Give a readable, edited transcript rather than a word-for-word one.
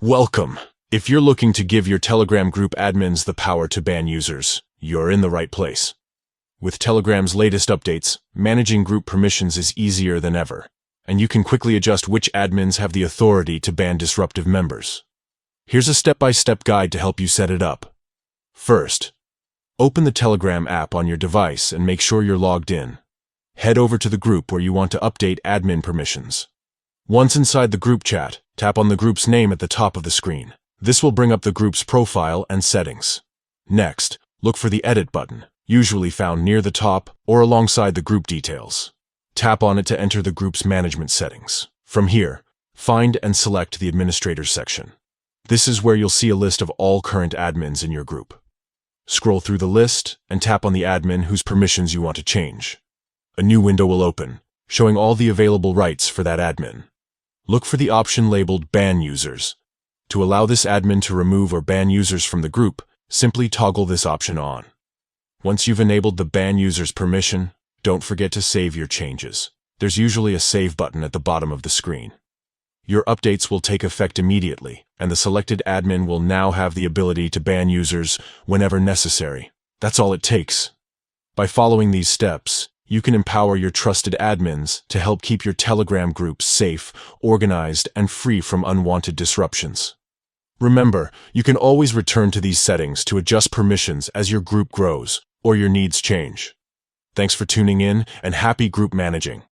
Welcome! If you're looking to give your Telegram group admins the power to ban users, you're in the right place. With Telegram's latest updates, managing group permissions is easier than ever, and you can quickly adjust which admins have the authority to ban disruptive members. Here's a step-by-step guide to help you set it up. First, open the Telegram app on your device and make sure you're logged in. Head over to the group where you want to update admin permissions. Once inside the group chat, tap on the group's name at the top of the screen. This will bring up the group's profile and settings. Next, look for the Edit button, usually found near the top or alongside the group details. Tap on it to enter the group's management settings. From here, find and select the Administrators section. This is where you'll see a list of all current admins in your group. Scroll through the list and tap on the admin whose permissions you want to change. A new window will open, showing all the available rights for that admin. Look for the option labeled Ban Users. To allow this admin to remove or ban users from the group, simply toggle this option on. Once you've enabled the Ban Users permission, don't forget to save your changes. There's usually a Save button at the bottom of the screen. Your updates will take effect immediately, and the selected admin will now have the ability to ban users whenever necessary. That's all it takes. By following these steps, you can empower your trusted admins to help keep your Telegram groups safe, organized, and free from unwanted disruptions. Remember, you can always return to these settings to adjust permissions as your group grows or your needs change. Thanks for tuning in, and happy group managing.